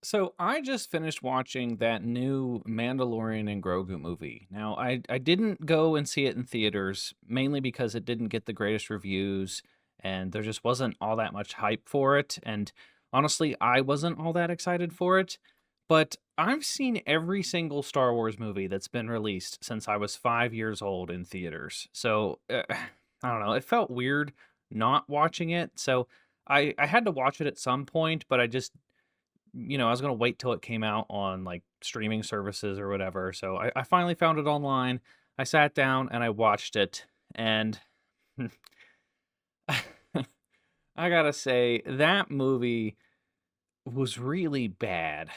So I just finished watching that new Mandalorian and Grogu movie. Now I didn't go and see it in theaters mainly because it didn't get the greatest reviews and there just wasn't all that much hype for it, and honestly I wasn't all that excited for it. But I've seen every single Star Wars movie that's been released since I was 5 years old in theaters. So I don't know, it felt weird not watching it. So I had to watch it at some point, but I was gonna wait till it came out on, like, streaming services or whatever, so I finally found it online. I sat down and I watched it, and I gotta say, that movie was really bad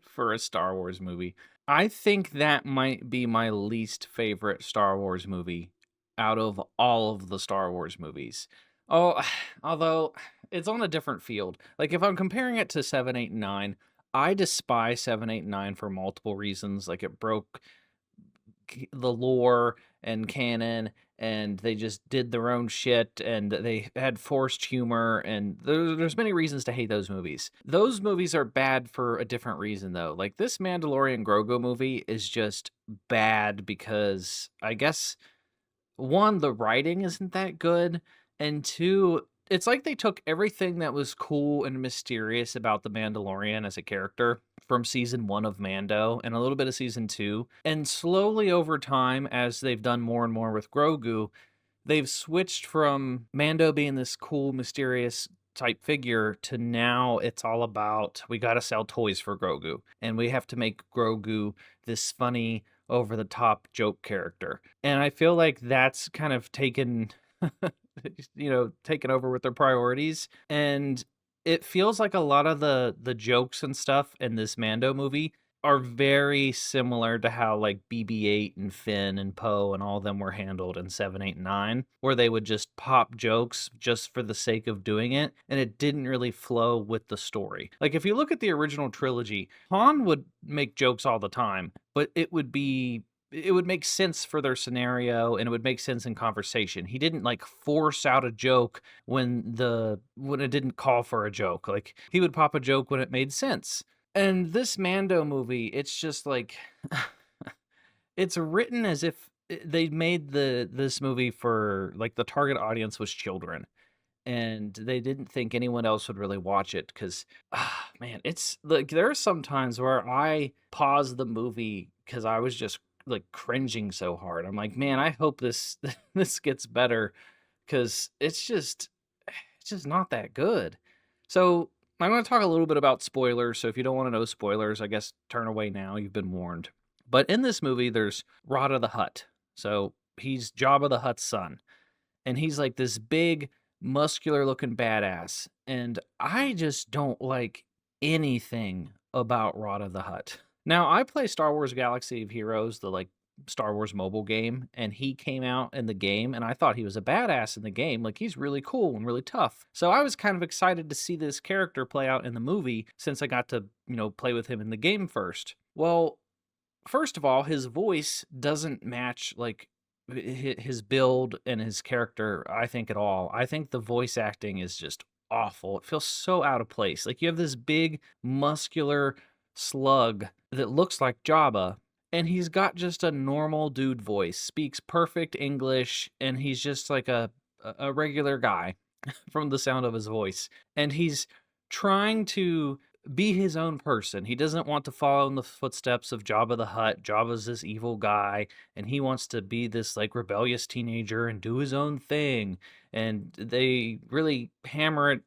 for a Star Wars movie. I think that might be my least favorite Star Wars movie out of all of the Star Wars movies. Oh, although it's on a different field. Like if I'm comparing it to 7, 8, and 9, I despise 7, 8, and 9 for multiple reasons. Like it broke the lore and canon, and they just did their own shit, and they had forced humor, and there's many reasons to hate those movies. Those movies are bad for a different reason though. Like this Mandalorian Grogu movie is just bad because I guess one, the writing isn't that good, and two, it's like they took everything that was cool and mysterious about the Mandalorian as a character from season 1 of Mando and a little bit of season 2, and slowly over time, as they've done more and more with Grogu, they've switched from Mando being this cool, mysterious type figure to now it's all about we got to sell toys for Grogu and we have to make Grogu this funny over the top joke character. And I feel like that's kind of taken taken over with their priorities, and it feels like a lot of the jokes and stuff in this Mando movie are very similar to how like BB-8 and Finn and Poe and all of them were handled in 7, 8, and 9, where they would just pop jokes just for the sake of doing it, and it didn't really flow with the story. Like if you look at the original trilogy, Han would make jokes all the time, but it would make sense for their scenario and it would make sense in conversation. He didn't like force out a joke when it didn't call for a joke. Like he would pop a joke when it made sense. And this Mando movie, it's just like it's written as if they made this movie for like the target audience was children, and they didn't think anyone else would really watch it because man, it's like there are some times where I pause the movie because I was just like cringing so hard. I'm like, man, I hope this this gets better because it's just not that good. So I'm going to talk a little bit about spoilers. So if you don't want to know spoilers, I guess turn away now. You've been warned. But in this movie, there's Rada the Hutt. So he's Jabba the Hutt's son, and he's like this big, muscular looking badass. And I just don't like anything about Rada the Hutt. Now, I play Star Wars Galaxy of Heroes, the like Star Wars mobile game, and he came out in the game, and I thought he was a badass in the game. Like, he's really cool and really tough. So I was kind of excited to see this character play out in the movie since I got to, play with him in the game first. Well, first of all, his voice doesn't match like his build and his character, I think, at all. I think the voice acting is just awful. It feels so out of place. Like you have this big, muscular slug that looks like Jabba, and he's got just a normal dude voice, speaks perfect English, and he's just like a regular guy from the sound of his voice. And he's trying to be his own person. He doesn't want to follow in the footsteps of Jabba the Hutt. Jabba's this evil guy, and he wants to be this like rebellious teenager and do his own thing. And they really hammer it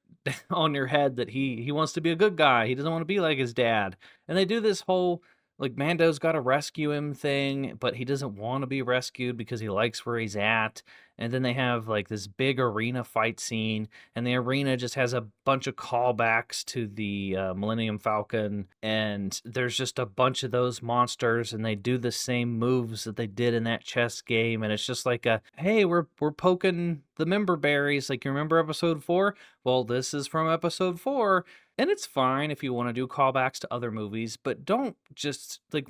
on your head that he wants to be a good guy. He doesn't want to be like his dad. And they do this whole like Mando's got to rescue him thing, but he doesn't want to be rescued because he likes where he's at. And then they have like this big arena fight scene, and the arena just has a bunch of callbacks to the Millennium Falcon, and there's just a bunch of those monsters, and they do the same moves that they did in that chess game, and it's just like a hey, we're poking the member berries. Like you remember episode 4? Well, this is from episode 4, and it's fine if you want to do callbacks to other movies, but don't just like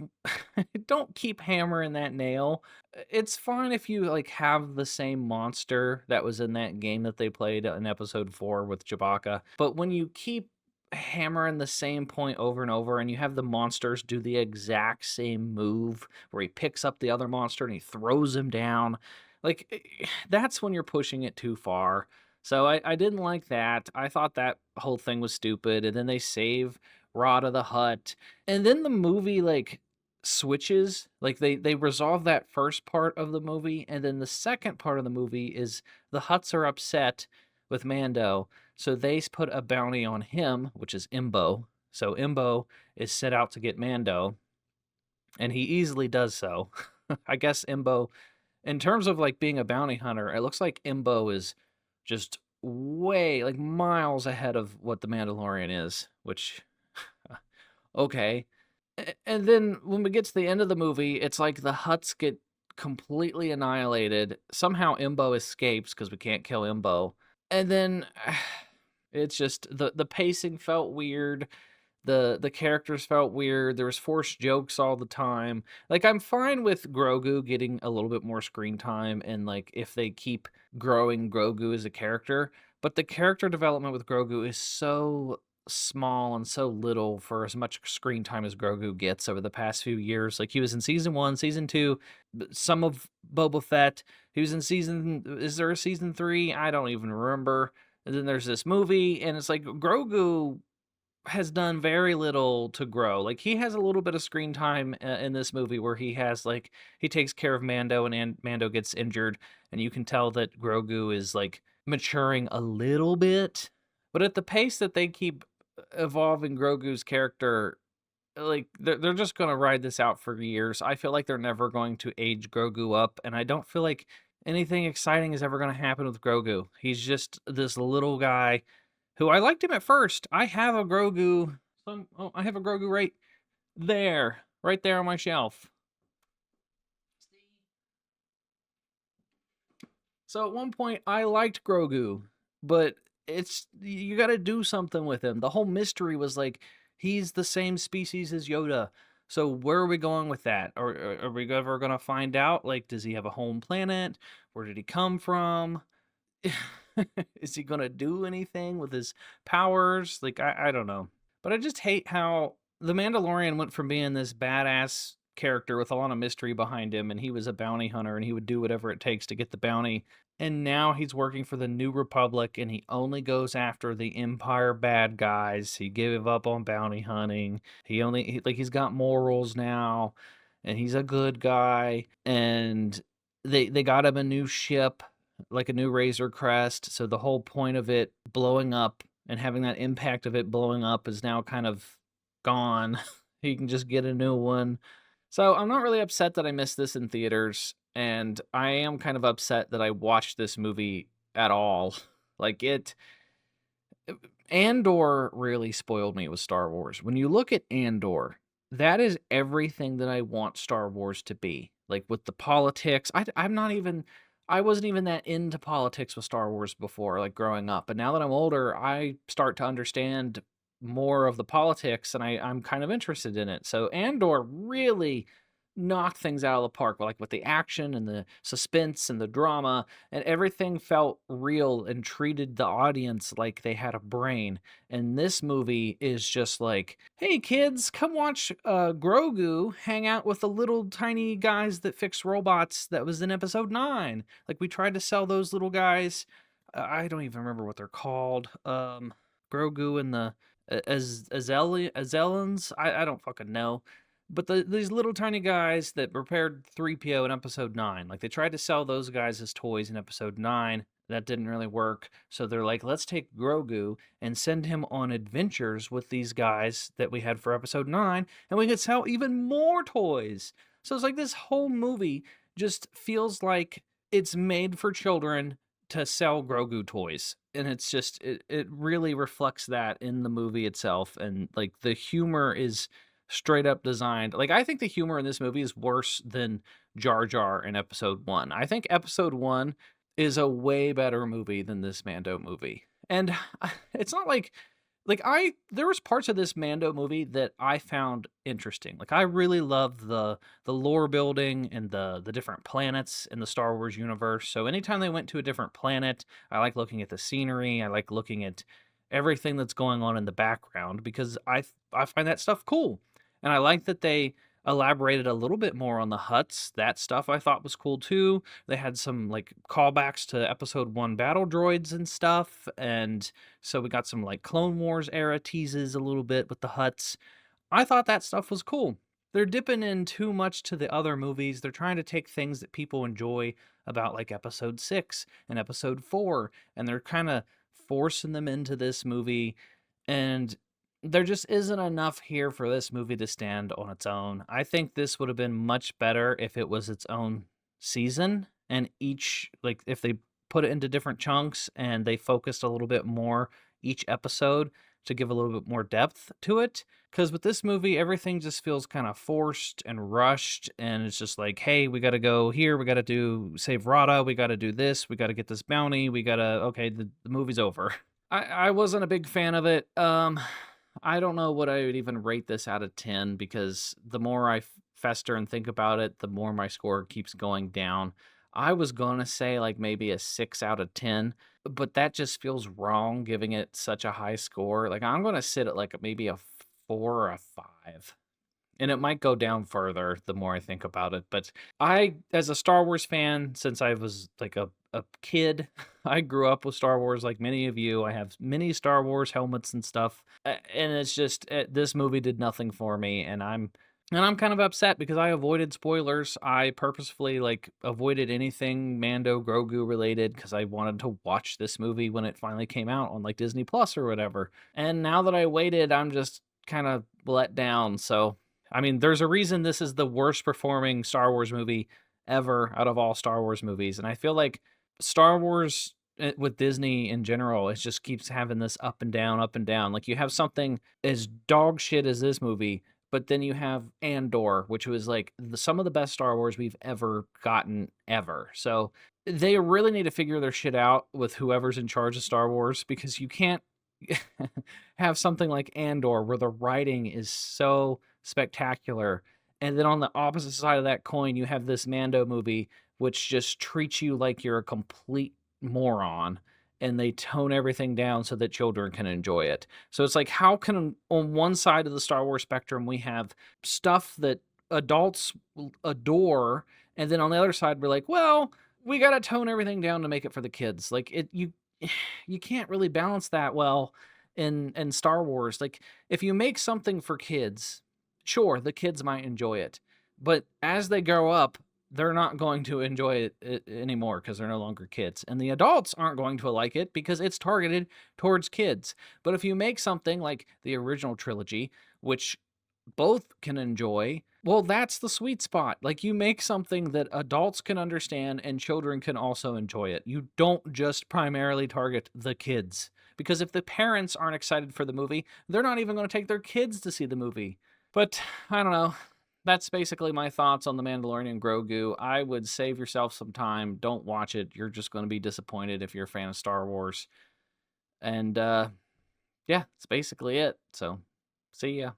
don't keep hammering that nail. It's fine if you like have the same monster that was in that game that they played in episode 4 with Chewbacca, but when you keep hammering the same point over and over, and you have the monsters do the exact same move where he picks up the other monster and he throws him down. Like, that's when you're pushing it too far. So I didn't like that. I thought that whole thing was stupid. And then they save Rod of the Hut. And then the movie, like, switches. Like, they resolve that first part of the movie. And then the second part of the movie is the Huts are upset with Mando, so they put a bounty on him, which is Imbo. So Imbo is set out to get Mando, and he easily does so. I guess Imbo, in terms of like being a bounty hunter, it looks like Imbo is just way, like miles ahead of what the Mandalorian is, which, okay. And then when we get to the end of the movie, it's like the Huts get completely annihilated. Somehow Imbo escapes because we can't kill Imbo. And then it's just the pacing felt weird. The characters felt weird. There was forced jokes all the time. Like, I'm fine with Grogu getting a little bit more screen time and like if they keep growing Grogu as a character, but the character development with Grogu is so small and so little for as much screen time as Grogu gets over the past few years. Like, he was in season 1, season 2, some of Boba Fett. He was in season, is there a season 3? I don't even remember. And then there's this movie, and it's like Grogu has done very little to grow. Like, he has a little bit of screen time in this movie where he has like he takes care of Mando, and Mando gets injured, and you can tell that Grogu is like maturing a little bit. But at the pace that they keep evolving Grogu's character, like they're just going to ride this out for years. I feel like they're never going to age Grogu up, and I don't feel like anything exciting is ever going to happen with Grogu. He's just this little guy who I liked him at first. I have a Grogu. I have a Grogu right there on my shelf. So at one point, I liked Grogu, but it's you got to do something with him. The whole mystery was like he's the same species as Yoda. So where are we going with that? Or are we ever gonna find out? Like, does he have a home planet? Where did he come from? Is he gonna do anything with his powers? Like, I don't know. But I just hate how the Mandalorian went from being this badass character with a lot of mystery behind him, and he was a bounty hunter and he would do whatever it takes to get the bounty. And now he's working for the New Republic and he only goes after the Empire bad guys. He gave up on bounty hunting. He's got morals now and he's a good guy. And they got him a new ship, like a new Razor Crest. So the whole point of it blowing up and having that impact of it blowing up is now kind of gone. You can just get a new one. So I'm not really upset that I missed this in theaters, and I am kind of upset that I watched this movie at all. Like, Andor really spoiled me with Star Wars. When you look at Andor, that is everything that I want Star Wars to be. Like, with the politics, I wasn't even that into politics with Star Wars before, like growing up. But now that I'm older, I start to understand more of the politics, and I'm kind of interested in it. So Andor really knocked things out of the park, like with the action and the suspense and the drama, and everything felt real and treated the audience like they had a brain. And this movie is just like, hey kids, come watch Grogu hang out with the little tiny guys that fix robots that was in episode 9. Like, we tried to sell those little guys. I don't even remember what they're called. Grogu and the Azellans. I don't fucking know. But these little tiny guys that repaired 3PO in episode 9, like, they tried to sell those guys as toys in episode 9. That didn't really work. So they're like, let's take Grogu and send him on adventures with these guys that we had for episode 9, and we could sell even more toys. So it's like this whole movie just feels like it's made for children to sell Grogu toys. And it's just, it really reflects that in the movie itself. And like, the humor is straight up designed. Like, I think the humor in this movie is worse than Jar Jar in episode 1. I think episode 1 is a way better movie than this Mando movie. And it's not like there was parts of this Mando movie that I found interesting. Like, I really loved the lore building and the different planets in the Star Wars universe. So anytime they went to a different planet, I like looking at the scenery. I like looking at everything that's going on in the background because I find that stuff cool. And I like that they elaborated a little bit more on the Huts. That stuff I thought was cool too. They had some like callbacks to episode 1 battle droids and stuff, and so we got some like Clone Wars era teases a little bit with the Huts. I thought that stuff was cool. They're dipping in too much to the other movies. They're trying to take things that people enjoy about like episode 6 and episode 4, and they're kind of forcing them into this movie, and there just isn't enough here for this movie to stand on its own. I think this would have been much better if it was its own season, and each like if they put it into different chunks and they focused a little bit more each episode to give a little bit more depth to it. Because with this movie, everything just feels kind of forced and rushed, and it's just like, hey, we got to go here, we got to do save Rada, we got to do this, we got to get this bounty, we got to okay, the movie's over. I wasn't a big fan of it. I don't know what I would even rate this out of 10 because the more I fester and think about it, the more my score keeps going down. I was going to say like maybe a 6 out of 10, but that just feels wrong giving it such a high score. Like I'm going to sit at like maybe a 4 or a 5. And it might go down further the more I think about it. But I, as a Star Wars fan, since I was like a kid, I grew up with Star Wars like many of you. I have many Star Wars helmets and stuff. And it's just, this movie did nothing for me. And I'm kind of upset because I avoided spoilers. I purposefully like avoided anything Mando Grogu related because I wanted to watch this movie when it finally came out on like Disney Plus or whatever. And now that I waited, I'm just kind of let down. So I mean, there's a reason this is the worst performing Star Wars movie ever out of all Star Wars movies. And I feel like Star Wars with Disney in general, it just keeps having this up and down, up and down. Like you have something as dog shit as this movie, but then you have Andor, which was like some of the best Star Wars we've ever gotten ever. So they really need to figure their shit out with whoever's in charge of Star Wars because you can't have something like Andor where the writing is so spectacular. And then on the opposite side of that coin, you have this Mando movie, which just treats you like you're a complete moron. And they tone everything down so that children can enjoy it. So it's like, how can on one side of the Star Wars spectrum, we have stuff that adults adore. And then on the other side, we're like, well, we got to tone everything down to make it for the kids. Like you can't really balance that well in Star Wars. Like if you make something for kids, sure, the kids might enjoy it, but as they grow up, they're not going to enjoy it anymore because they're no longer kids, and the adults aren't going to like it because it's targeted towards kids. But if you make something like the original trilogy, which both can enjoy, well, that's the sweet spot. Like you make something that adults can understand and children can also enjoy it. You don't just primarily target the kids. Because if the parents aren't excited for the movie, they're not even going to take their kids to see the movie. But I don't know. That's basically my thoughts on The Mandalorian and Grogu. I would save yourself some time. Don't watch it. You're just going to be disappointed if you're a fan of Star Wars. And yeah, that's basically it. So see ya.